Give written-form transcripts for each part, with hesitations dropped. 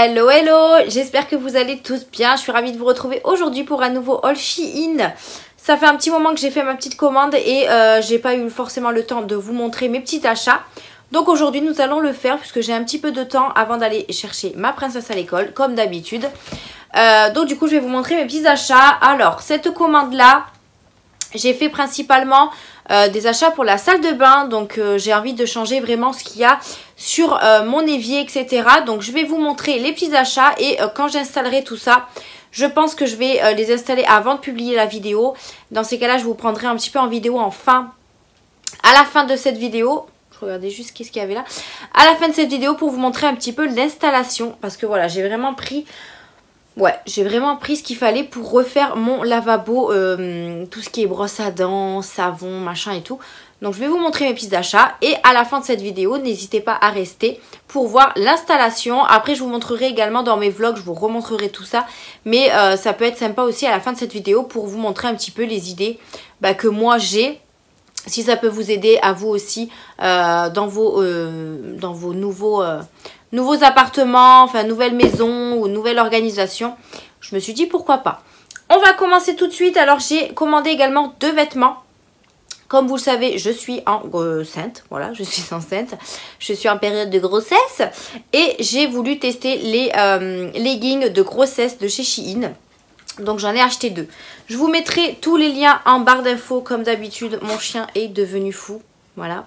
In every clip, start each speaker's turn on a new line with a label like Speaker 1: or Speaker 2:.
Speaker 1: Hello hello, j'espère que vous allez tous bien, je suis ravie de vous retrouver aujourd'hui pour un nouveau haul Shein. Ça fait un petit moment que j'ai fait ma petite commande et j'ai pas eu forcément le temps de vous montrer mes petits achats. Donc aujourd'hui nous allons le faire puisque j'ai un petit peu de temps avant d'aller chercher ma princesse à l'école comme d'habitude. Donc du coup je vais vous montrer mes petits achats. Alors cette commande là, j'ai fait principalement des achats pour la salle de bain. Donc j'ai envie de changer vraiment ce qu'il y a sur mon évier, etc. Donc je vais vous montrer les petits achats et quand j'installerai tout ça, je pense que je vais les installer avant de publier la vidéo. Dans ces cas-là, je vous prendrai un petit peu en vidéo à la fin de cette vidéo. Je regardais juste qu'est-ce qu'il y avait là. À la fin de cette vidéo pour vous montrer un petit peu l'installation. Parce que voilà, j'ai vraiment pris... Ouais, j'ai vraiment pris ce qu'il fallait pour refaire mon lavabo, tout ce qui est brosse à dents, savon, machin et tout. Donc je vais vous montrer mes petits achats et à la fin de cette vidéo, n'hésitez pas à rester pour voir l'installation. Après je vous montrerai également dans mes vlogs, je vous remontrerai tout ça. Mais ça peut être sympa aussi à la fin de cette vidéo pour vous montrer un petit peu les idées que moi j'ai. Si ça peut vous aider à vous aussi dans vos nouveaux appartements, enfin nouvelle maison ou nouvelle organisation. Je me suis dit pourquoi pas. On va commencer tout de suite. Alors j'ai commandé également 2 vêtements. Comme vous le savez, je suis enceinte. Voilà, je suis enceinte. Je suis en période de grossesse. Et j'ai voulu tester les leggings de grossesse de chez Shein. Donc j'en ai acheté 2. Je vous mettrai tous les liens en barre d'infos comme d'habitude. Mon chien est devenu fou. Voilà.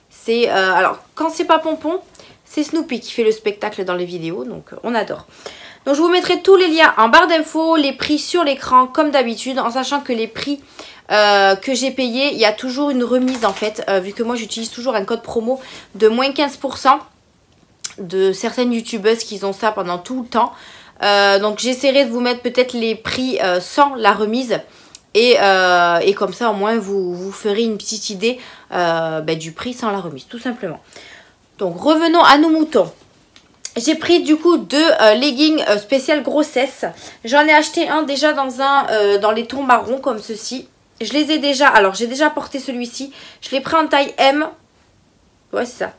Speaker 1: C'est alors quand c'est pas Pompon, c'est Snoopy qui fait le spectacle dans les vidéos. Donc on adore. Donc je vous mettrai tous les liens en barre d'infos. Les prix sur l'écran comme d'habitude. En sachant que les prix que j'ai payés, il y a toujours une remise en fait. Vu que moi j'utilise toujours un code promo de moins 15% de certaines youtubeuses qui ont ça pendant tout le temps. Donc j'essaierai de vous mettre peut-être les prix sans la remise et comme ça au moins vous ferez une petite idée du prix sans la remise tout simplement. Donc revenons à nos moutons. J'ai pris du coup 2 leggings spécial grossesse. J'en ai acheté un déjà dans les tons marron comme ceci. Je les ai déjà, alors j'ai déjà porté celui-ci. Je l'ai pris en taille M. Ouais c'est ça.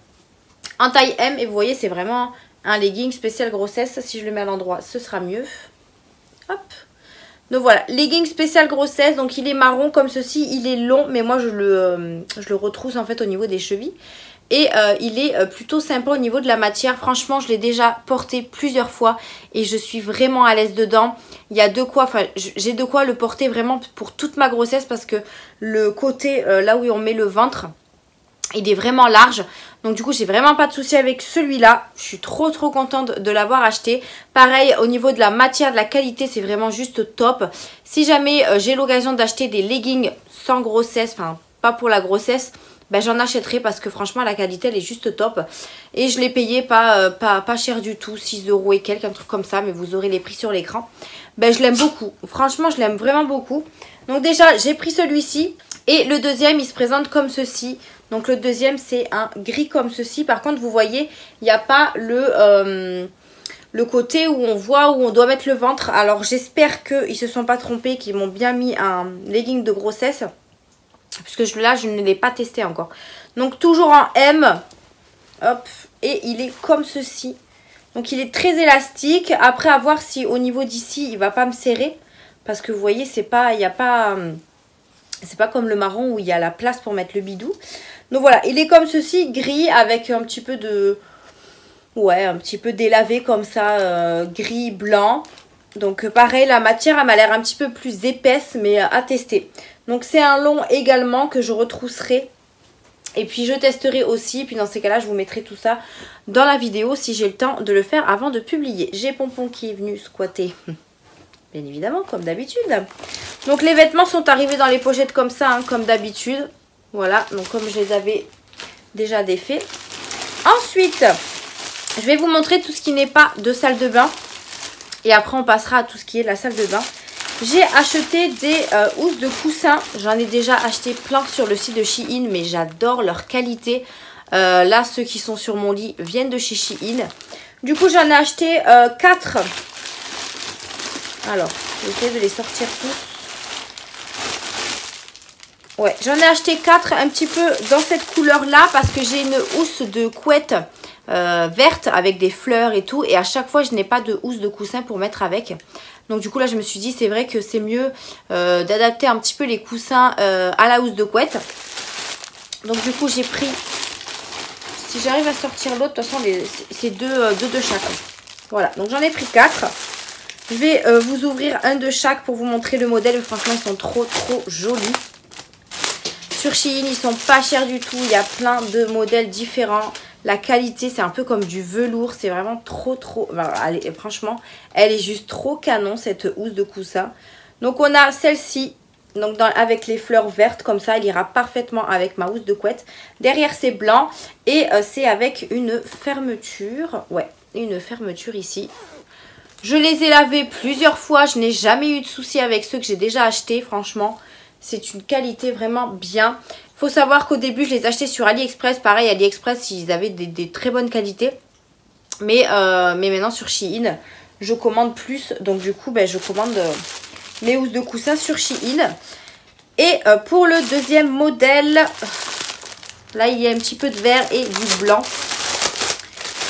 Speaker 1: En taille M et vous voyez c'est vraiment... un legging spécial grossesse, si je le mets à l'endroit, ce sera mieux. Hop. Donc voilà, legging spécial grossesse, donc il est marron comme ceci, il est long, mais moi je le retrousse en fait au niveau des chevilles. Et il est plutôt sympa au niveau de la matière. Franchement, je l'ai déjà porté plusieurs fois et je suis vraiment à l'aise dedans. Il y a de quoi, enfin j'ai de quoi le porter vraiment pour toute ma grossesse parce que le côté là où on met le ventre, il est vraiment large. Donc du coup j'ai vraiment pas de souci avec celui-là. Je suis trop contente de l'avoir acheté. Pareil au niveau de la matière, de la qualité, c'est vraiment juste top. Si jamais j'ai l'occasion d'acheter des leggings sans grossesse, enfin pas pour la grossesse, j'en achèterai parce que franchement la qualité elle est juste top. Et je l'ai payé pas cher du tout, 6 € et quelques, un truc comme ça. Mais vous aurez les prix sur l'écran. Je l'aime beaucoup, franchement je l'aime vraiment beaucoup. Donc déjà j'ai pris celui-ci. Et le deuxième il se présente comme ceci. Donc le deuxième c'est un gris comme ceci. Par contre vous voyez il n'y a pas le côté où on voit où on doit mettre le ventre. Alors j'espère qu'ils ne se sont pas trompés, qu'ils m'ont bien mis un legging de grossesse. Puisque là je ne l'ai pas testé encore. Donc toujours en M. Hop. Et il est comme ceci. Donc il est très élastique. Après à voir si au niveau d'ici il ne va pas me serrer. Parce que vous voyez c'est pas, il n'y a pas... c'est pas comme le marron où il y a la place pour mettre le bidou. Donc voilà, il est comme ceci, gris avec un petit peu de... ouais, un petit peu délavé comme ça, gris, blanc. Donc pareil, la matière, elle m'a l'air un petit peu plus épaisse, mais à tester. Donc c'est un long également que je retrousserai. Et puis je testerai aussi, puis dans ces cas-là, je vous mettrai tout ça dans la vidéo si j'ai le temps de le faire avant de publier. J'ai Pompon qui est venu squatter. Bien évidemment, comme d'habitude. Donc les vêtements sont arrivés dans les pochettes comme ça, hein, comme d'habitude. Voilà, donc comme je les avais déjà défaits. Ensuite, je vais vous montrer tout ce qui n'est pas de salle de bain. Et après, on passera à tout ce qui est de la salle de bain. J'ai acheté des housses de coussins. J'en ai déjà acheté plein sur le site de Shein, mais j'adore leur qualité. Là, ceux qui sont sur mon lit viennent de chez Shein. Du coup, j'en ai acheté 4. Alors, j'essaie de les sortir tous. Ouais, j'en ai acheté 4 un petit peu dans cette couleur-là parce que j'ai une housse de couette verte avec des fleurs et tout. Et à chaque fois, je n'ai pas de housse de coussin pour mettre avec. Donc du coup, là, je me suis dit, c'est vrai que c'est mieux d'adapter un petit peu les coussins à la housse de couette. Donc du coup, j'ai pris... Si j'arrive à sortir l'autre, de toute façon, c'est deux de chaque. Voilà, donc j'en ai pris 4. Je vais vous ouvrir un de chaque pour vous montrer le modèle. Franchement, ils sont trop jolis. Sur Shein, ils sont pas chers du tout. Il y a plein de modèles différents. La qualité, c'est un peu comme du velours. C'est vraiment trop... Allez, franchement, elle est juste trop canon, cette housse de coussin. Donc, on a celle-ci. Donc, avec les fleurs vertes, comme ça, elle ira parfaitement avec ma housse de couette. Derrière, c'est blanc. Et c'est avec une fermeture. Ouais, une fermeture ici. Je les ai lavés plusieurs fois. Je n'ai jamais eu de soucis avec ceux que j'ai déjà achetés. Franchement, c'est une qualité vraiment bien. Il faut savoir qu'au début, je les achetais sur AliExpress. Pareil, AliExpress, ils avaient des très bonnes qualités. Mais maintenant, sur Shein, je commande plus. Donc, du coup, ben, je commande mes housses de coussin sur Shein. Et pour le deuxième modèle, là, il y a un petit peu de vert et du blanc.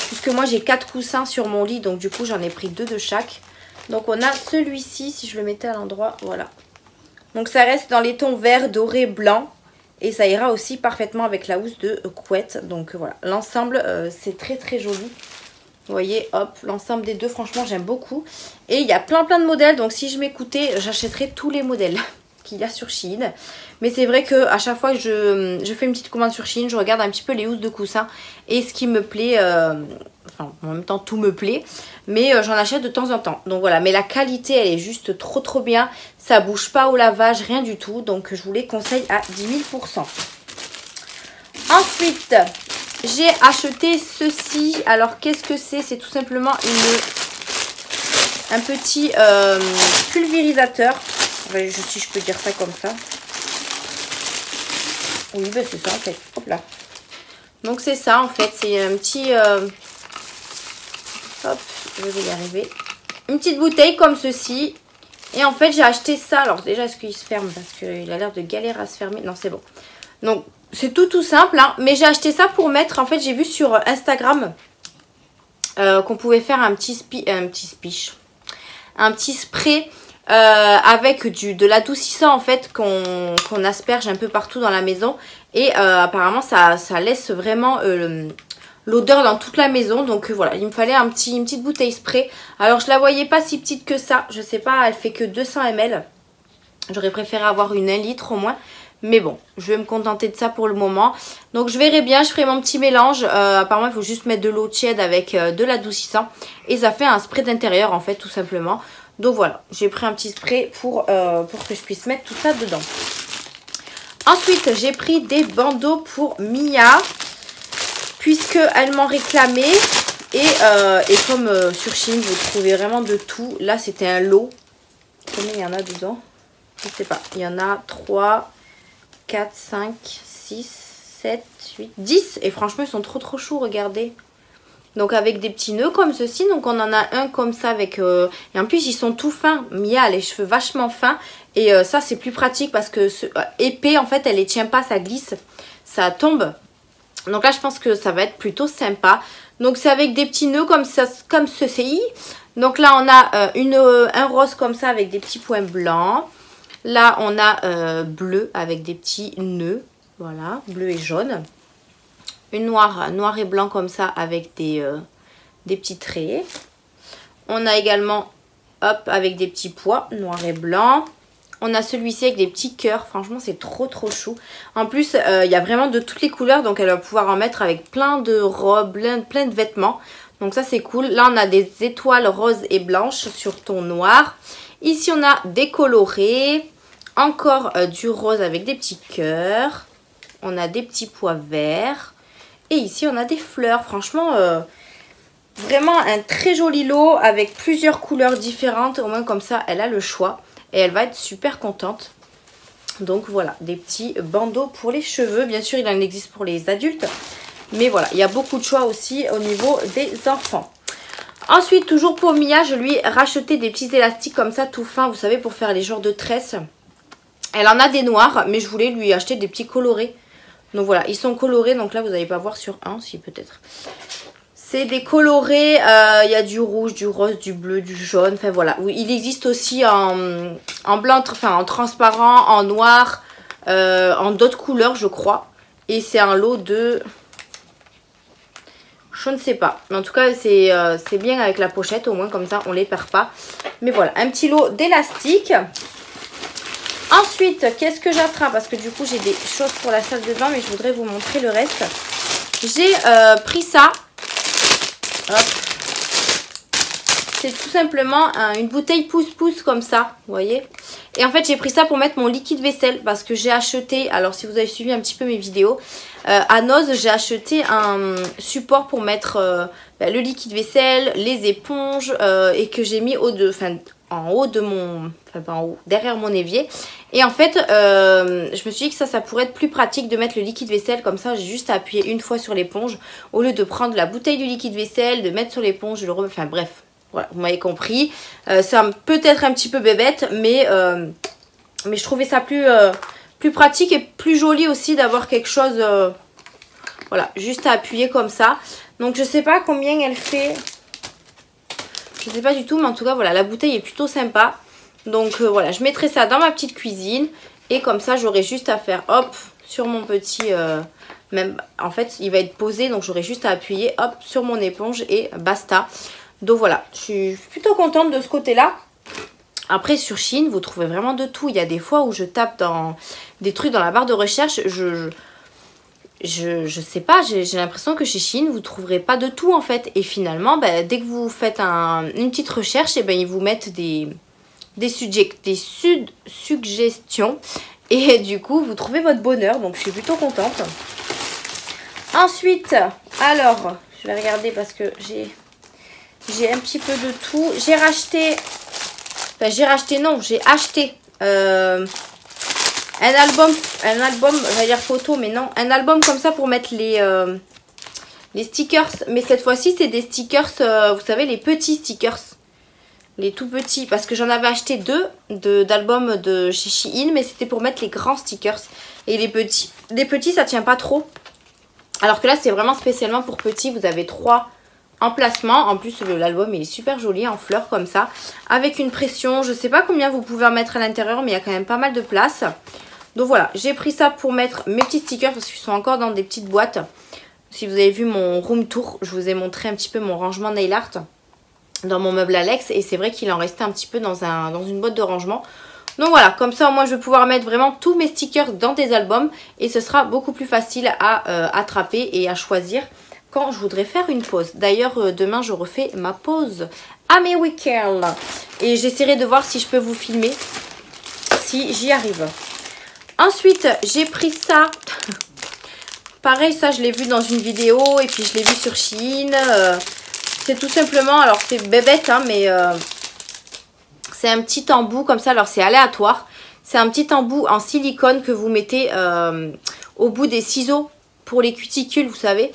Speaker 1: Puisque moi j'ai 4 coussins sur mon lit, donc du coup j'en ai pris 2 de chaque. Donc on a celui-ci, si je le mettais à l'endroit, voilà. Donc ça reste dans les tons vert, doré, blanc. Et ça ira aussi parfaitement avec la housse de couette. Donc voilà, l'ensemble c'est très joli. Vous voyez, hop, l'ensemble des deux, franchement j'aime beaucoup. Et il y a plein de modèles, donc si je m'écoutais, j'achèterais tous les modèles qu'il y a sur Shein. Mais c'est vrai que à chaque fois que je fais une petite commande sur Shein, je regarde un petit peu les housses de coussin et ce qui me plaît, enfin en même temps tout me plaît, mais j'en achète de temps en temps. Donc voilà, mais la qualité elle est juste trop bien, ça bouge pas au lavage, rien du tout, donc je vous les conseille à 10 000%. Ensuite, j'ai acheté ceci. Alors qu'est-ce que c'est? C'est tout simplement un petit pulvérisateur. Si je peux dire ça comme ça. Oui, ben c'est ça en fait. Hop là. Donc c'est ça en fait. C'est un petit... Hop, je vais y arriver. Une petite bouteille comme ceci. Et en fait, j'ai acheté ça. Alors déjà, est-ce qu'il se ferme? Parce qu'il a l'air de galérer à se fermer. Non, c'est bon. Donc, c'est tout simple. Hein. Mais j'ai acheté ça pour mettre... En fait, j'ai vu sur Instagram qu'on pouvait faire un petit spray... avec de l'adoucissant en fait qu'on asperge un peu partout dans la maison et apparemment ça laisse vraiment l'odeur dans toute la maison. Donc voilà, il me fallait une petite bouteille spray. Alors je la voyais pas si petite que ça, je sais pas, elle fait que 200 ml. J'aurais préféré avoir une 1 litre au moins, mais bon, je vais me contenter de ça pour le moment. Donc je verrai bien, je ferai mon petit mélange. Apparemment il faut juste mettre de l'eau tiède avec de l'adoucissant et ça fait un spray d'intérieur en fait tout simplement. Donc voilà, j'ai pris un petit spray pour que je puisse mettre tout ça dedans. Ensuite, j'ai pris des bandeaux pour Mia, puisqu'elle m'en réclamait. Et comme sur Shein, vous trouvez vraiment de tout. Là, c'était un lot. Combien il y en a dedans? Je ne sais pas. Il y en a 3, 4, 5, 6, 7, 8, 10. Et franchement, ils sont trop chauds, regardez. Donc avec des petits nœuds comme ceci. Donc on en a un comme ça avec... et en plus ils sont tout fins. Mia a les cheveux vachement fins. Et ça c'est plus pratique parce que épais en fait elle les tient pas, ça glisse. Ça tombe. Donc là je pense que ça va être plutôt sympa. Donc c'est avec des petits nœuds comme ceci. Donc là on a un rose comme ça avec des petits points blancs. Là on a bleu avec des petits nœuds. Voilà, bleu et jaune. Une noir et blanc comme ça avec des petits traits. On a également, hop, avec des petits pois, noir et blanc. On a celui-ci avec des petits cœurs. Franchement, c'est trop chou. En plus, il y a vraiment de toutes les couleurs. Donc, elle va pouvoir en mettre avec plein de robes, plein de vêtements. Donc, ça, c'est cool. Là, on a des étoiles roses et blanches sur ton noir. Ici, on a des colorés. Encore du rose avec des petits cœurs. On a des petits pois verts. Et ici, on a des fleurs. Franchement, vraiment un très joli lot avec plusieurs couleurs différentes. Au moins, comme ça, elle a le choix. Et elle va être super contente. Donc, voilà, des petits bandeaux pour les cheveux. Bien sûr, il en existe pour les adultes. Mais voilà, il y a beaucoup de choix aussi au niveau des enfants. Ensuite, toujours pour Mia, je lui ai racheté des petits élastiques comme ça, tout fins. Vous savez, pour faire les genres de tresses. Elle en a des noirs, mais je voulais lui acheter des petits colorés. Donc voilà, ils sont colorés, donc là vous n'allez pas voir sur un, si peut-être. C'est des colorés, il y a du rouge, du rose, du bleu, du jaune, enfin voilà. Il existe aussi en blanc, enfin en transparent, en noir, en d'autres couleurs je crois. Et c'est un lot de... Je ne sais pas. Mais en tout cas c'est bien avec la pochette, au moins comme ça on ne les perd pas. Mais voilà, un petit lot d'élastiques. Ensuite, qu'est-ce que j'attrape? Parce que du coup j'ai des choses pour la salle de bain, mais je voudrais vous montrer le reste. J'ai pris ça. C'est tout simplement une bouteille pouce-pouce comme ça, vous voyez. Et en fait j'ai pris ça pour mettre mon liquide vaisselle parce que j'ai acheté, alors si vous avez suivi un petit peu mes vidéos, à Noz j'ai acheté un support pour mettre le liquide vaisselle, les éponges et que j'ai mis en haut de mon, enfin pas en haut, derrière mon évier. Et en fait je me suis dit que ça pourrait être plus pratique de mettre le liquide vaisselle comme ça. J'ai juste à appuyer une fois sur l'éponge au lieu de prendre la bouteille du liquide vaisselle, de mettre sur l'éponge, de le remettre, enfin bref. Voilà, vous m'avez compris. C'est peut-être un petit peu bébête, mais je trouvais ça plus pratique et plus joli aussi d'avoir quelque chose, voilà, juste à appuyer comme ça. Donc je sais pas combien elle fait, je sais pas du tout, mais en tout cas voilà, la bouteille est plutôt sympa. Donc voilà, je mettrai ça dans ma petite cuisine et comme ça j'aurai juste à faire hop sur mon petit, même en fait il va être posé, donc j'aurai juste à appuyer hop sur mon éponge et basta. Donc voilà, je suis plutôt contente de ce côté-là. Après sur Shein, vous trouvez vraiment de tout. Il y a des fois où je tape dans des trucs dans la barre de recherche. Je sais pas, j'ai l'impression que chez Shein, vous trouverez pas de tout en fait. Et finalement, dès que vous faites une petite recherche, et ils vous mettent des suggestions. Et du coup, vous trouvez votre bonheur. Donc je suis plutôt contente. Ensuite, alors, je vais regarder parce que j'ai un petit peu de tout. J'ai acheté un album, on va dire photo, mais non, un album comme ça pour mettre les stickers. Mais cette fois-ci, c'est des stickers, vous savez, les petits stickers. Les tout petits, parce que j'en avais acheté deux d'albums de chez Shein, mais c'était pour mettre les grands stickers. Et les petits, ça tient pas trop. Alors que là, c'est vraiment spécialement pour petits. Vous avez 3 emplacements. En plus, l'album, il est super joli, en fleurs comme ça. Avec une pression. Je sais pas combien vous pouvez en mettre à l'intérieur, mais il y a quand même pas mal de place. Donc voilà, j'ai pris ça pour mettre mes petits stickers parce qu'ils sont encore dans des petites boîtes. Si vous avez vu mon room tour, je vous ai montré un petit peu mon rangement nail art dans mon meuble Alex. Et c'est vrai qu'il en restait un petit peu dans une boîte de rangement. Donc voilà, comme ça moi je vais pouvoir mettre vraiment tous mes stickers dans des albums et ce sera beaucoup plus facile à attraper et à choisir quand je voudrais faire une pause. D'ailleurs demain je refais ma pause à mes week-ends et j'essaierai de voir si je peux vous filmer si j'y arrive. Ensuite j'ai pris ça, pareil ça je l'ai vu dans une vidéo et puis je l'ai vu sur Shein. C'est tout simplement, alors c'est bébête hein, mais... c'est un petit embout comme ça, alors c'est aléatoire. C'est un petit embout en silicone que vous mettez au bout des ciseaux pour les cuticules, vous savez.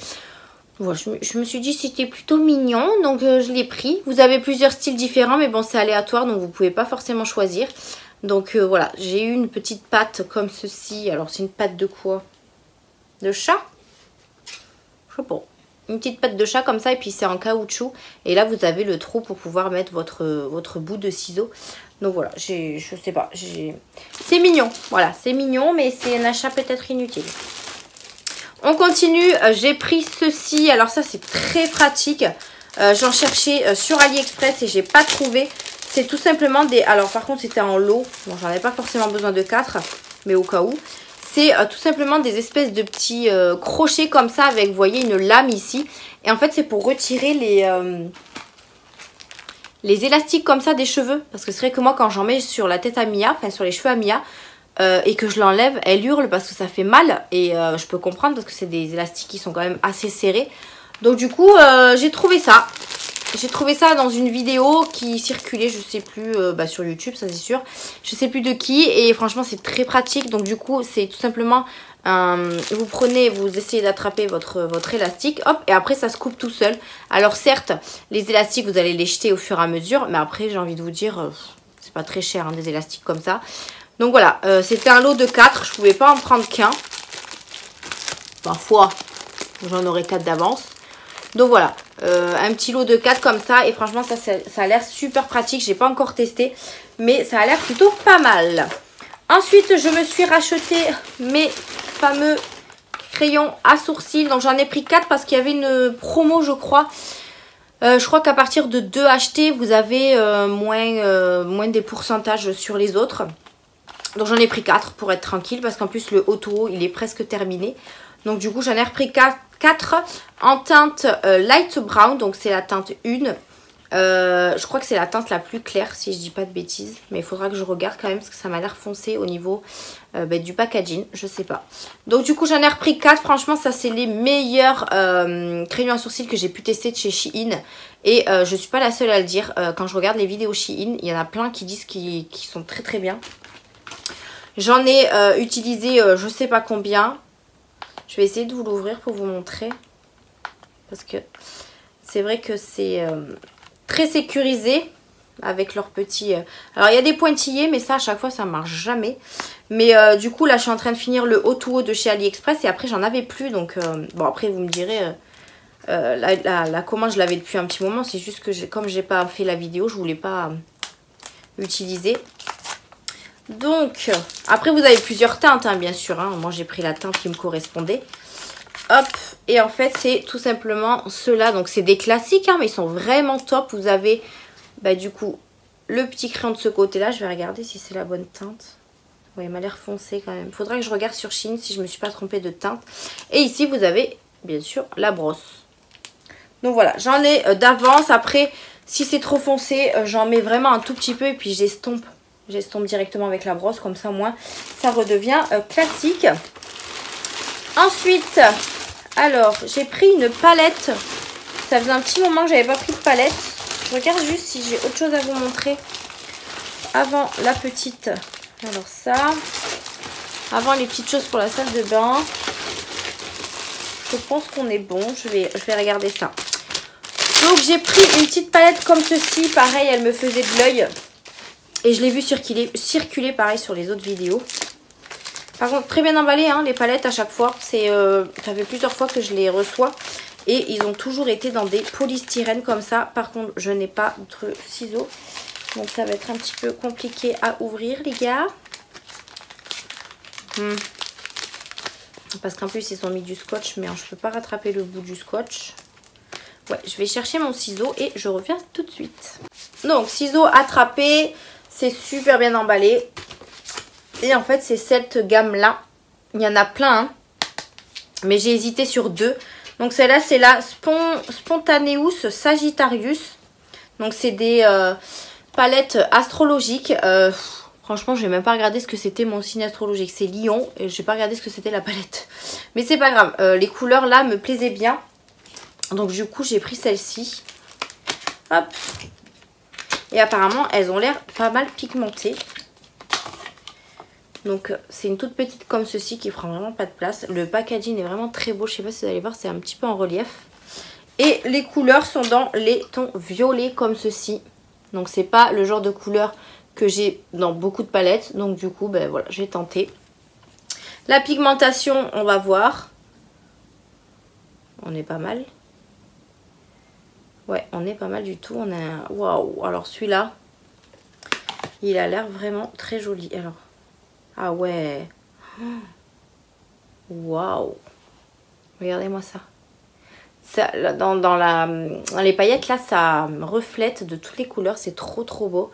Speaker 1: Voilà, je me suis dit c'était plutôt mignon, donc je l'ai pris. Vous avez plusieurs styles différents, mais bon c'est aléatoire, donc vous ne pouvez pas forcément choisir. Donc voilà, j'ai eu une petite patte comme ceci. Alors c'est une patte de quoi? De chat? Je sais pas. Une petite patte de chat comme ça et puis c'est en caoutchouc et là vous avez le trou pour pouvoir mettre votre bout de ciseau. Donc voilà, je sais pas, c'est mignon, voilà, c'est mignon mais c'est un achat peut-être inutile. On continue, j'ai pris ceci, alors ça c'est très pratique, j'en cherchais sur AliExpress et j'ai pas trouvé. C'est tout simplement des, alors par contre c'était en lot, bon j'en avais pas forcément besoin de 4 mais au cas où. C'est tout simplement des espèces de petits crochets comme ça avec, vous voyez, une lame ici. Et en fait, c'est pour retirer les élastiques comme ça des cheveux. Parce que c'est vrai que moi, quand j'en mets sur la tête à Mia, enfin sur les cheveux à Mia, et que je l'enlève, elle hurle parce que ça fait mal. Et je peux comprendre parce que c'est des élastiques qui sont quand même assez serrés. Donc du coup, j'ai trouvé ça. J'ai trouvé ça dans une vidéo qui circulait, je sais plus, sur YouTube, ça c'est sûr. Je sais plus de qui et franchement c'est très pratique. Donc du coup c'est tout simplement, vous prenez, vous essayez d'attraper votre élastique, hop, et après ça se coupe tout seul. Alors certes, les élastiques vous allez les jeter au fur et à mesure, mais après j'ai envie de vous dire, c'est pas très cher hein, des élastiques comme ça. Donc voilà, c'était un lot de 4, je pouvais pas en prendre qu'un. Parfois, j'en aurais 4 d'avance. Donc voilà, un petit lot de 4 comme ça. Et franchement, ça a l'air super pratique. J'ai pas encore testé, mais ça a l'air plutôt pas mal. Ensuite, je me suis racheté mes fameux crayons à sourcils. Donc j'en ai pris 4 parce qu'il y avait une promo, je crois. Je crois qu'à partir de 2 achetés, vous avez moins des pourcentages sur les autres. Donc j'en ai pris 4 pour être tranquille parce qu'en plus le Auto, il est presque terminé. Donc du coup j'en ai repris 4 en teinte light brown. Donc c'est la teinte 1. Je crois que c'est la teinte la plus claire si je dis pas de bêtises. Mais il faudra que je regarde quand même parce que ça m'a l'air foncé au niveau du packaging. Je sais pas. Donc du coup j'en ai repris 4. Franchement ça c'est les meilleurs crayons à sourcils que j'ai pu tester de chez Shein. Et je suis pas la seule à le dire. Quand je regarde les vidéos Shein, il y en a plein qui disent qu'ils sont très très bien. J'en ai utilisé je sais pas combien. Je vais essayer de vous l'ouvrir pour vous montrer. Parce que c'est vrai que c'est très sécurisé. Avec leurs petits... Alors il y a des pointillés, mais ça à chaque fois ça marche jamais. Mais du coup là je suis en train de finir le Haut de chez AliExpress. Et après j'en avais plus. Donc bon après vous me direz... la commande je l'avais depuis un petit moment. C'est juste que comme j'ai pas fait la vidéo, je voulais pas l'utiliser. Donc, après vous avez plusieurs teintes hein, bien sûr. Hein. Moi j'ai pris la teinte qui me correspondait. Hop, et en fait c'est tout simplement ceux-là. Donc c'est des classiques hein, mais ils sont vraiment top. Vous avez du coup le petit crayon de ce côté-là. Je vais regarder si c'est la bonne teinte. Oui, il m'a l'air foncé quand même. Faudrait que je regarde sur Shein si je me suis pas trompée de teinte. Et ici vous avez bien sûr la brosse. Donc voilà, j'en ai d'avance. Après, si c'est trop foncé, j'en mets vraiment un tout petit peu et puis j'estompe. J'estompe directement avec la brosse, comme ça au moins ça redevient classique. Ensuite, alors j'ai pris une palette. Ça faisait un petit moment que j'avais pas pris de palette. Je regarde juste si j'ai autre chose à vous montrer avant la petite. Alors ça, avant les petites choses pour la salle de bain. Je pense qu'on est bon. Je vais regarder ça. Donc j'ai pris une petite palette comme ceci. Pareil, elle me faisait de l'œil. Et je l'ai vu circuler pareil sur les autres vidéos. Par contre, très bien emballé hein, les palettes à chaque fois. Ça fait plusieurs fois que je les reçois. Et ils ont toujours été dans des polystyrènes comme ça. Par contre, je n'ai pas de ciseaux. Donc ça va être un petit peu compliqué à ouvrir les gars. Parce qu'en plus ils ont mis du scotch. Mais je ne peux pas rattraper le bout du scotch. Ouais, je vais chercher mon ciseau et je reviens tout de suite. Donc ciseaux attrapés. C'est super bien emballé. Et en fait, c'est cette gamme-là. Il y en a plein. Hein. Mais j'ai hésité sur 2. Donc celle-là, c'est la Spontaneous Sagittarius. Donc c'est des palettes astrologiques. Franchement, je n'ai même pas regardé ce que c'était mon signe astrologique. C'est Lion. Et je n'ai pas regardé ce que c'était la palette. Mais c'est pas grave. Les couleurs là me plaisaient bien. Donc du coup, j'ai pris celle-ci. Hop. Et apparemment, elles ont l'air pas mal pigmentées. Donc, c'est une toute petite comme ceci qui prend vraiment pas de place. Le packaging est vraiment très beau. Je sais pas si vous allez voir, c'est un petit peu en relief. Et les couleurs sont dans les tons violets comme ceci. Donc, c'est pas le genre de couleur que j'ai dans beaucoup de palettes. Donc, du coup, voilà, j'ai tenté. La pigmentation, on va voir. On est pas mal. Ouais, on est pas mal du tout. On a un... Waouh. Alors celui-là, il a l'air vraiment très joli. Alors, ah ouais. Waouh. Regardez-moi ça. Ça dans les paillettes, là, ça reflète de toutes les couleurs. C'est trop, trop beau.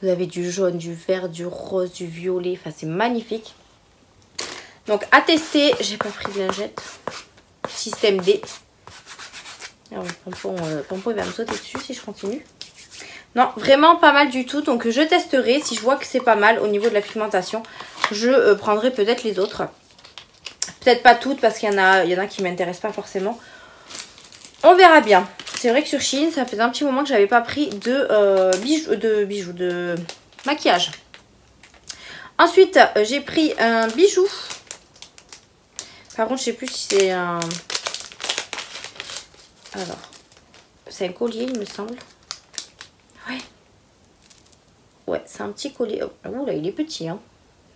Speaker 1: Vous avez du jaune, du vert, du rose, du violet. Enfin, c'est magnifique. Donc, à tester. J'ai pas pris de lingette. Système D. Alors, Pompon il va me sauter dessus si je continue. Non, vraiment pas mal du tout. Donc je testerai. Si je vois que c'est pas mal au niveau de la pigmentation, je prendrai peut-être les autres. Peut-être pas toutes parce qu'il y en a qui m'intéressent pas forcément. On verra bien. C'est vrai que sur Shein, ça faisait un petit moment que j'avais pas pris de maquillage. Ensuite, j'ai pris un bijou. Par contre, je sais plus si c'est un... Alors, c'est un collier, il me semble. Ouais. Ouais, c'est un petit collier. Ouh là, il est petit, hein.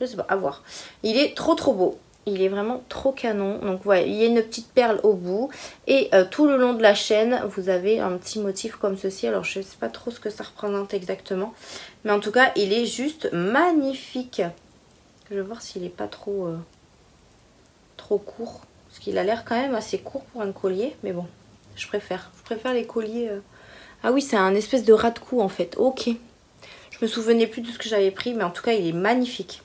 Speaker 1: Je sais pas, à voir. Il est trop trop beau. Il est vraiment trop canon. Donc ouais, il y a une petite perle au bout. Et tout le long de la chaîne, vous avez un petit motif comme ceci. Alors je ne sais pas trop ce que ça représente exactement. Mais en tout cas, il est juste magnifique. Je vais voir s'il n'est pas trop court. Parce qu'il a l'air quand même assez court pour un collier. Mais bon, je préfère les colliers. Ah oui, c'est un espèce de ras de cou en fait. Ok. Je me souvenais plus de ce que j'avais pris. Mais en tout cas, il est magnifique.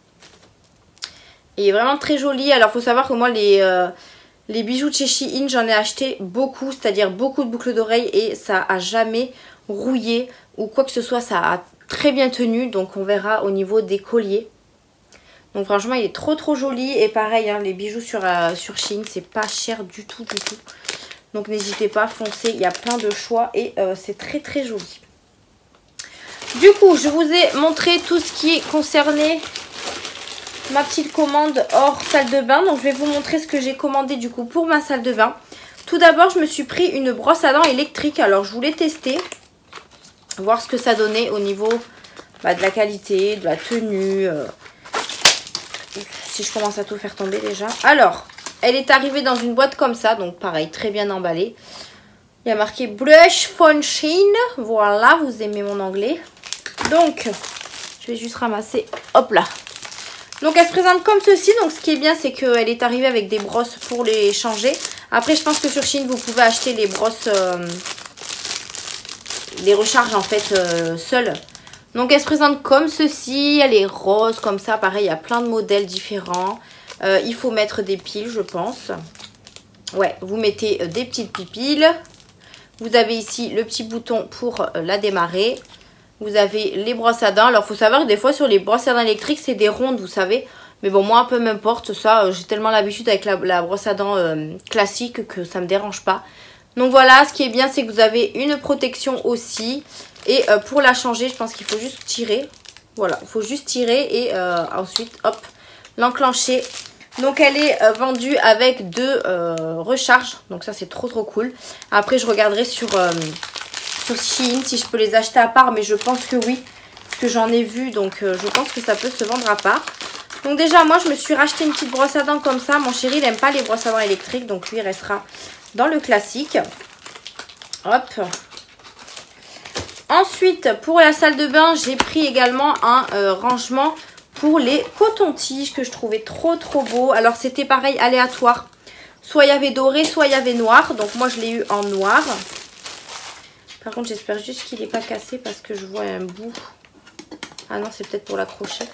Speaker 1: Il est vraiment très joli. Alors il faut savoir que moi les bijoux de chez Shein, j'en ai acheté beaucoup. C'est-à-dire beaucoup de boucles d'oreilles. Et ça a jamais rouillé ou quoi que ce soit. Ça a très bien tenu. Donc on verra au niveau des colliers. Donc franchement il est trop joli. Et pareil hein, les bijoux sur Shein c'est pas cher du tout. Donc n'hésitez pas, foncez. Il y a plein de choix. Et c'est très joli. Du coup je vous ai montré tout ce qui est concerné ma petite commande hors salle de bain. Donc je vais vous montrer ce que j'ai commandé du coup pour ma salle de bain. Tout d'abord je me suis pris une brosse à dents électrique. Alors je voulais tester, voir ce que ça donnait au niveau de la qualité, de la tenue. Si je commence à tout faire tomber déjà. Alors elle est arrivée dans une boîte comme ça. Donc pareil, très bien emballée. Il y a marqué Blush Fun Sheen. Voilà, vous aimez mon anglais. Donc je vais juste ramasser. Hop là. Donc elle se présente comme ceci. Donc ce qui est bien c'est qu'elle est arrivée avec des brosses pour les changer. Après je pense que sur Shein vous pouvez acheter les brosses, les recharges en fait seules. Donc elle se présente comme ceci. Elle est rose comme ça. Pareil il y a plein de modèles différents. Il faut mettre des piles je pense. Ouais, vous mettez des petites pipiles. Vous avez ici le petit bouton pour la démarrer. Vous avez les brosses à dents. Alors, il faut savoir que des fois, sur les brosses à dents électriques, c'est des rondes, vous savez. Mais bon, moi, un peu m'importe ça. J'ai tellement l'habitude avec la brosse à dents classique que ça ne me dérange pas. Donc voilà, ce qui est bien, c'est que vous avez une protection aussi. Et pour la changer, je pense qu'il faut juste tirer. Voilà, il faut juste tirer et ensuite, hop, l'enclencher. Donc, elle est vendue avec 2 recharges. Donc ça, c'est trop cool. Après, je regarderai sur Shein si je peux les acheter à part, mais je pense que oui, parce que j'en ai vu, donc je pense que ça peut se vendre à part. Donc déjà moi je me suis racheté une petite brosse à dents comme ça. Mon chéri il n'aime pas les brosses à dents électriques, donc lui il restera dans le classique. Hop. Ensuite pour la salle de bain j'ai pris également un rangement pour les cotons-tiges que je trouvais trop beau. Alors c'était pareil aléatoire, soit il y avait doré, soit il y avait noir, donc moi je l'ai eu en noir. Par contre, j'espère juste qu'il n'est pas cassé parce que je vois un bout. Ah non, c'est peut-être pour l'accrocher.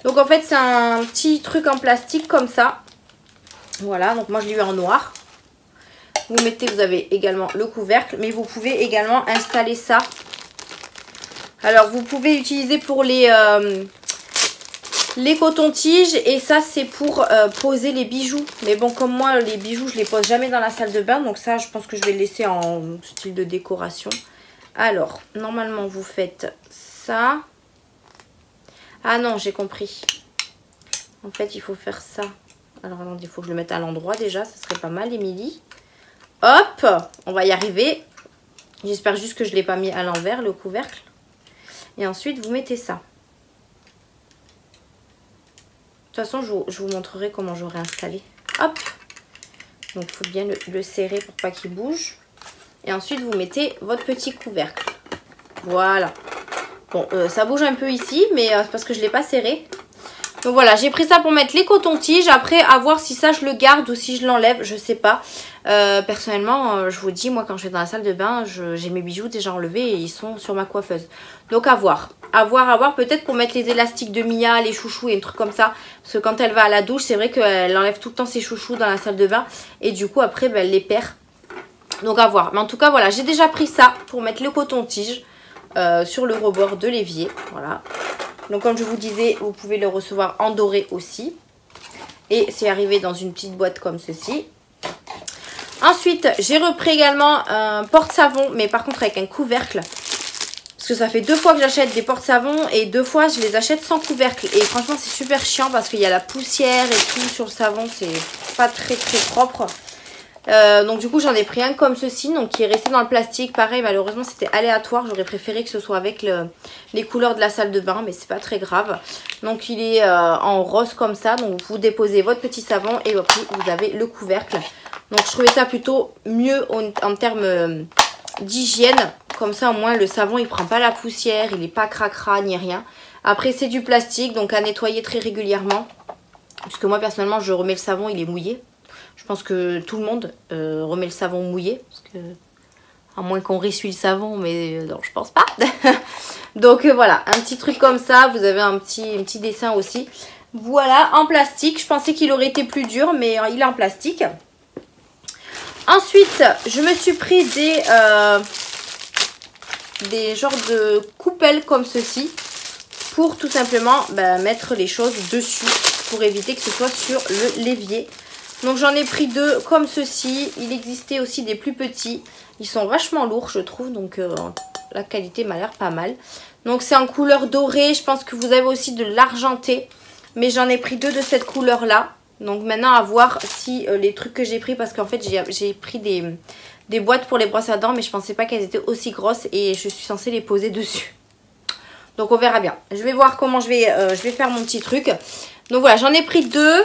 Speaker 1: Donc en fait, c'est un petit truc en plastique comme ça. Voilà, donc moi je l'ai eu en noir. Vous avez également le couvercle, mais vous pouvez également installer ça. Alors, vous pouvez utiliser pour les cotons-tiges et ça c'est pour poser les bijoux. Mais bon, comme moi les bijoux je les pose jamais dans la salle de bain, donc ça je pense que je vais le laisser en style de décoration. Alors normalement vous faites ça. Ah non, j'ai compris, en fait il faut faire ça. Alors attendez, il faut que je le mette à l'endroit déjà, ça serait pas mal Émilie. Hop, on va y arriver. J'espère juste que je ne l'ai pas mis à l'envers le couvercle. Et ensuite vous mettez ça. De toute façon, je vous montrerai comment j'aurai installé. Hop. Donc, il faut bien le serrer pour pas qu'il bouge. Et ensuite, vous mettez votre petit couvercle. Voilà. Bon, ça bouge un peu ici, mais c'est parce que je ne l'ai pas serré. Donc voilà, j'ai pris ça pour mettre les cotons-tiges. Après, à voir si ça, je le garde ou si je l'enlève, je sais pas. Personnellement, je vous dis, moi, quand je vais dans la salle de bain, j'ai mes bijoux déjà enlevés et ils sont sur ma coiffeuse. Donc à voir. À voir, peut-être pour mettre les élastiques de Mia, les chouchous et un truc comme ça. Parce que quand elle va à la douche, c'est vrai qu'elle enlève tout le temps ses chouchous dans la salle de bain. Et du coup, après, elle les perd. Donc à voir. Mais en tout cas, voilà, j'ai déjà pris ça pour mettre le coton-tige sur le rebord de l'évier. Voilà. Donc comme je vous disais, vous pouvez le recevoir en doré aussi. Et c'est arrivé dans une petite boîte comme ceci. Ensuite, j'ai repris également un porte-savon, mais par contre avec un couvercle. Parce que ça fait 2 fois que j'achète des porte-savons et 2 fois je les achète sans couvercle. Et franchement c'est super chiant parce qu'il y a la poussière et tout sur le savon, c'est pas très propre. Donc du coup j'en ai pris un comme ceci, donc qui est resté dans le plastique. Pareil, malheureusement c'était aléatoire, j'aurais préféré que ce soit avec les couleurs de la salle de bain, mais c'est pas très grave. Donc il est en rose comme ça, donc vous déposez votre petit savon et après vous avez le couvercle. Donc je trouvais ça plutôt mieux en termes d'hygiène, comme ça au moins le savon il prend pas la poussière, il est pas cracra ni rien. Après c'est du plastique, donc à nettoyer très régulièrement, puisque moi personnellement je remets le savon, il est mouillé. Je pense que tout le monde remet le savon mouillé. Parce que, à moins qu'on ressuie le savon, mais non, je pense pas. Donc voilà, un petit truc comme ça. Vous avez un petit dessin aussi. Voilà, en plastique. Je pensais qu'il aurait été plus dur, mais il est en plastique. Ensuite, je me suis pris des genres de coupelles comme ceci. Pour tout simplement mettre les choses dessus. Pour éviter que ce soit sur le l'évier. Donc j'en ai pris deux comme ceci. Il existait aussi des plus petits. Ils sont vachement lourds je trouve. Donc la qualité m'a l'air pas mal. Donc c'est en couleur dorée. Je pense que vous avez aussi de l'argenté. Mais j'en ai pris deux de cette couleur là. Donc maintenant à voir si les trucs que j'ai pris. Parce qu'en fait j'ai pris des boîtes pour les brosses à dents. Mais je pensais pas qu'elles étaient aussi grosses. Et je suis censée les poser dessus. Donc on verra bien. Je vais voir comment je vais faire mon petit truc. Donc voilà, j'en ai pris deux.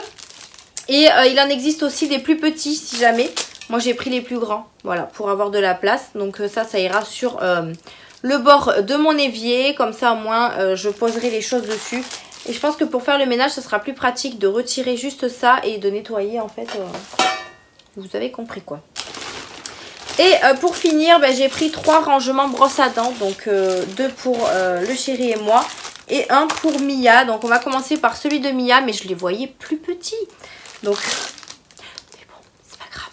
Speaker 1: Et il en existe aussi des plus petits si jamais. Moi j'ai pris les plus grands. Voilà, pour avoir de la place. Donc ça ira sur le bord de mon évier. Comme ça au moins je poserai les choses dessus. Et je pense que pour faire le ménage ce sera plus pratique de retirer juste ça. Et de nettoyer en fait. Vous avez compris quoi. Et pour finir j'ai pris 3 rangements brosses à dents. Donc 2 pour le chéri et moi. Et un pour Mia. Donc on va commencer par celui de Mia. Mais je les voyais plus petits. Donc, mais bon, c'est pas grave.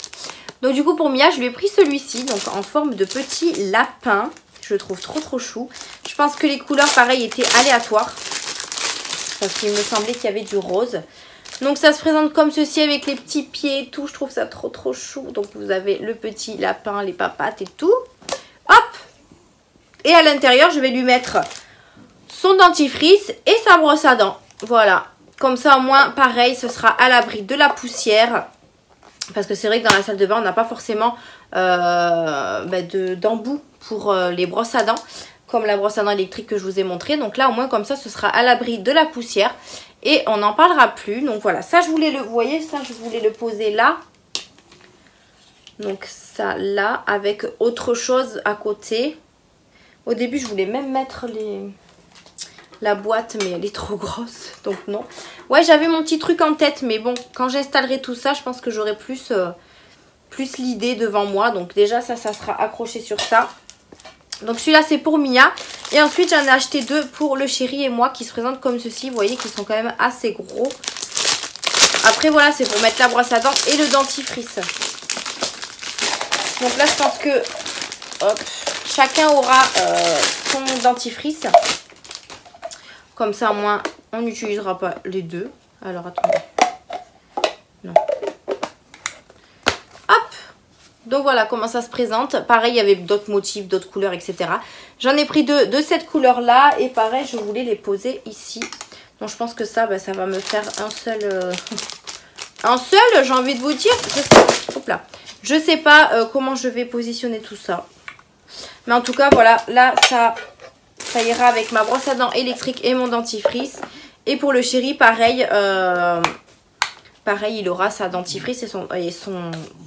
Speaker 1: Donc du coup pour Mia, je lui ai pris celui-ci, donc en forme de petit lapin. Je le trouve trop chou. Je pense que les couleurs, pareil, étaient aléatoires. Parce qu'il me semblait qu'il y avait du rose. Donc ça se présente comme ceci avec les petits pieds et tout. Je trouve ça trop chou. Donc vous avez le petit lapin, les papates et tout. Hop! Et à l'intérieur, je vais lui mettre son dentifrice et sa brosse à dents. Voilà. Comme ça, au moins, pareil, ce sera à l'abri de la poussière. Parce que c'est vrai que dans la salle de bain, on n'a pas forcément d'embout pour les brosses à dents. Comme la brosse à dents électrique que je vous ai montré. Donc là, au moins, comme ça, ce sera à l'abri de la poussière. Et on n'en parlera plus. Donc voilà, ça, je voulais vous voyez, ça, je voulais le poser là. Donc ça, là, avec autre chose à côté. Au début, je voulais même mettre la boîte, mais elle est trop grosse, donc non. Ouais, j'avais mon petit truc en tête, mais bon, quand j'installerai tout ça, je pense que j'aurai plus l'idée devant moi. Donc déjà, ça sera accroché sur ça. Donc celui-là, c'est pour Mia. Et ensuite, j'en ai acheté 2 pour le chéri et moi, qui se présentent comme ceci. Vous voyez qu'ils sont quand même assez gros. Après, voilà, c'est pour mettre la brosse à dents et le dentifrice. Donc là, je pense que hop, chacun aura son dentifrice. Comme ça, au moins, on n'utilisera pas les deux. Alors, attendez. Non. Hop! Donc, voilà comment ça se présente. Pareil, il y avait d'autres motifs, d'autres couleurs, etc. J'en ai pris 2 de cette couleur-là. Et pareil, je voulais les poser ici. Donc, je pense que ça, ça va me faire un seul... un seul, j'ai envie de vous dire. Hop là. Je sais pas comment je vais positionner tout ça. Mais en tout cas, voilà. Là, ça ira avec ma brosse à dents électrique et mon dentifrice. Et pour le chéri, pareil, pareil, il aura sa dentifrice et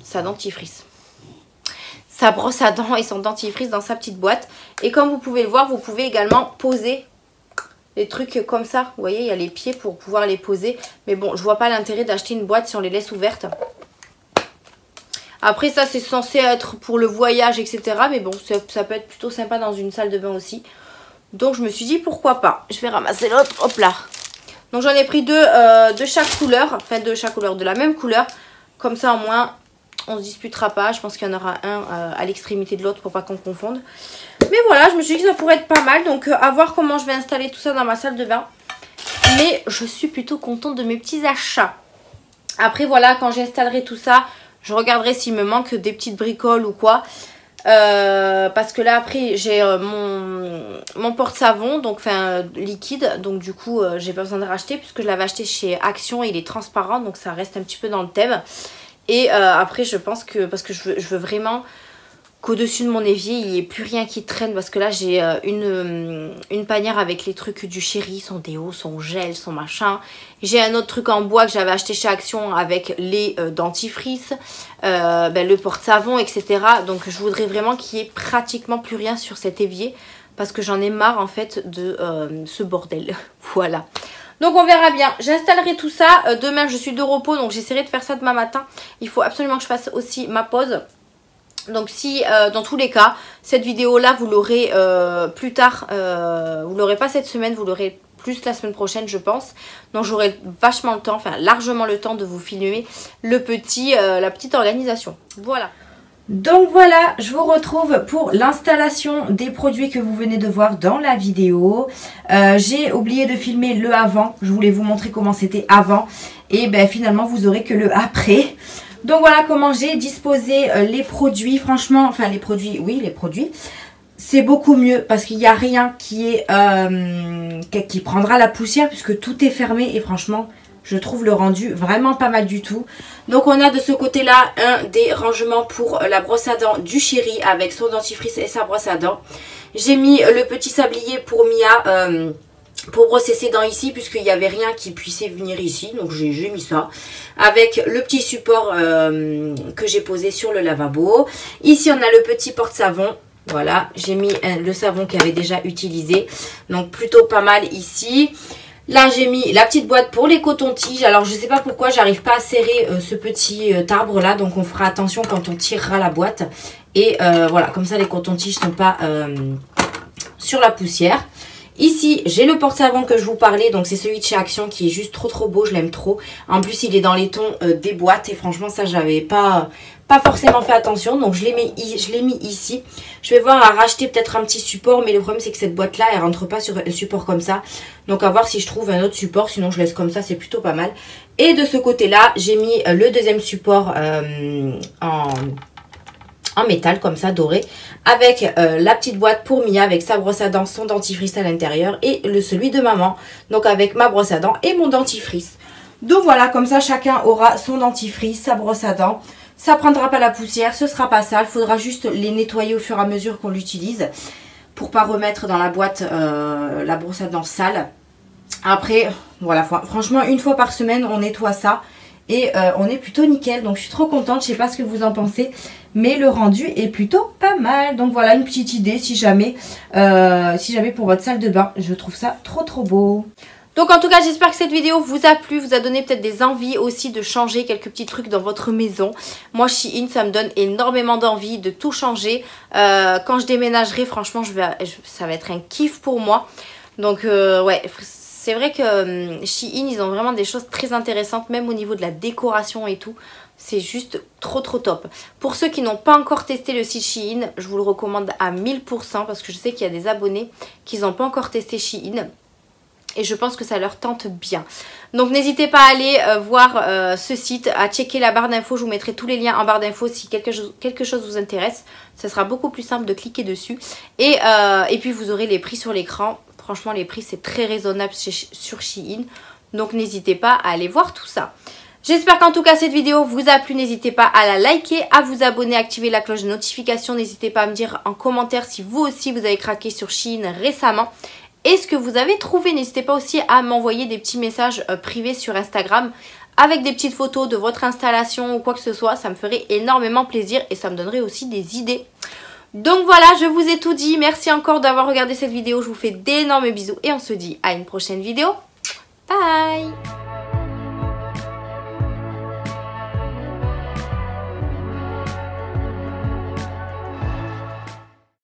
Speaker 1: sa dentifrice. Sa brosse à dents et son dentifrice dans sa petite boîte. Et comme vous pouvez le voir, vous pouvez également poser les trucs comme ça. Vous voyez, il y a les pieds pour pouvoir les poser. Mais bon, je vois pas l'intérêt d'acheter une boîte si on les laisse ouvertes. Après ça, c'est censé être pour le voyage, etc. Mais bon, ça peut être plutôt sympa dans une salle de bain aussi. Donc je me suis dit pourquoi pas. Je vais ramasser l'autre. Hop là. Donc j'en ai pris 2 de chaque couleur. Enfin de chaque couleur, de la même couleur. Comme ça au moins on se disputera pas. Je pense qu'il y en aura un à l'extrémité de l'autre pour pas qu'on confonde. Mais voilà, je me suis dit que ça pourrait être pas mal. Donc à voir comment je vais installer tout ça dans ma salle de bain. Mais je suis plutôt contente de mes petits achats. Après voilà, quand j'installerai tout ça, je regarderai s'il me manque des petites bricoles ou quoi. Parce que là après j'ai mon porte-savon, donc enfin liquide, donc du coup j'ai pas besoin de racheter puisque je l'avais acheté chez Action et il est transparent, donc ça reste un petit peu dans le thème. Et après je pense que, parce que je veux vraiment qu'au-dessus de mon évier il n'y ait plus rien qui traîne, parce que là j'ai une panière avec les trucs du Chéri, son déo, son gel, son machin. J'ai un autre truc en bois que j'avais acheté chez Action avec les dentifrices, le porte-savon, etc. Donc je voudrais vraiment qu'il n'y ait pratiquement plus rien sur cet évier, parce que j'en ai marre en fait de ce bordel. Voilà. Donc on verra bien, j'installerai tout ça. Demain je suis de repos, donc j'essaierai de faire ça demain matin. Il faut absolument que je fasse aussi ma pause. Donc si dans tous les cas, cette vidéo là vous l'aurez plus tard, vous l'aurez pas cette semaine, vous l'aurez plus la semaine prochaine je pense. Donc j'aurai vachement le temps, enfin largement le temps de vous filmer la petite organisation. Voilà. Donc voilà, je vous retrouve pour l'installation des produits que vous venez de voir dans la vidéo. J'ai oublié de filmer le avant, je voulais vous montrer comment c'était avant. Et ben finalement vous aurez que le après. Donc voilà comment j'ai disposé les produits. Franchement, enfin les produits, oui les produits. C'est beaucoup mieux parce qu'il n'y a rien qui prendra la poussière puisque tout est fermé. Et franchement, je trouve le rendu vraiment pas mal du tout. Donc on a de ce côté-là un des rangements pour la brosse à dents du Chéri avec son dentifrice et sa brosse à dents. J'ai mis le petit sablier pour Mia pour brosser ses dents ici puisqu'il n'y avait rien qui puissait venir ici. Donc j'ai mis ça avec le petit support que j'ai posé sur le lavabo. Ici on a le petit porte-savon. Voilà, j'ai mis le savon qu'il avait déjà utilisé. Donc plutôt pas mal ici. Là j'ai mis la petite boîte pour les cotons-tiges. Alors je sais pas pourquoi j'arrive pas à serrer ce petit arbre là. Donc on fera attention quand on tirera la boîte. Et voilà, comme ça les cotons-tiges sont pas sur la poussière. Ici j'ai le porte-savon que je vous parlais. Donc c'est celui de chez Action qui est juste trop beau. Je l'aime trop. En plus il est dans les tons des boîtes. Et franchement ça j'avais pas forcément fait attention. Donc je l'ai mis ici. Je vais voir à racheter peut-être un petit support. Mais le problème c'est que cette boîte là elle rentre pas sur un support comme ça. Donc à voir si je trouve un autre support. Sinon je laisse comme ça, c'est plutôt pas mal. Et de ce côté là j'ai mis le deuxième support en métal comme ça doré. Avec la petite boîte pour Mia avec sa brosse à dents, son dentifrice à l'intérieur. Et celui de maman. Donc avec ma brosse à dents et mon dentifrice. Donc voilà, comme ça chacun aura son dentifrice, sa brosse à dents. Ça prendra pas la poussière, ce sera pas sale. Il faudra juste les nettoyer au fur et à mesure qu'on l'utilise. Pour pas remettre dans la boîte la brosse à dents sale. Après, voilà, franchement, une fois par semaine, on nettoie ça. Et on est plutôt nickel. Donc je suis trop contente, je sais pas ce que vous en pensez. Mais le rendu est plutôt pas mal. Donc voilà une petite idée si jamais pour votre salle de bain. Je trouve ça trop beau. Donc en tout cas j'espère que cette vidéo vous a plu, vous a donné peut-être des envies aussi de changer quelques petits trucs dans votre maison. Moi Shein ça me donne énormément d'envie de tout changer. Quand je déménagerai franchement ça va être un kiff pour moi. Donc ouais, c'est vrai que Shein ils ont vraiment des choses très intéressantes même au niveau de la décoration et tout. C'est juste trop top. Pour ceux qui n'ont pas encore testé le site Shein, je vous le recommande à 1000% parce que je sais qu'il y a des abonnés qui n'ont pas encore testé Shein. Et je pense que ça leur tente bien. Donc n'hésitez pas à aller voir ce site, à checker la barre d'infos. Je vous mettrai tous les liens en barre d'infos si quelque chose vous intéresse. Ça sera beaucoup plus simple de cliquer dessus. Et puis vous aurez les prix sur l'écran. Franchement les prix c'est très raisonnable sur Shein. Donc n'hésitez pas à aller voir tout ça. J'espère qu'en tout cas cette vidéo vous a plu. N'hésitez pas à la liker, à vous abonner, à activer la cloche de notification. N'hésitez pas à me dire en commentaire si vous aussi vous avez craqué sur Shein récemment. Et ce que vous avez trouvé, n'hésitez pas aussi à m'envoyer des petits messages privés sur Instagram avec des petites photos de votre installation ou quoi que ce soit. Ça me ferait énormément plaisir et ça me donnerait aussi des idées. Donc voilà, je vous ai tout dit. Merci encore d'avoir regardé cette vidéo. Je vous fais d'énormes bisous et on se dit à une prochaine vidéo. Bye!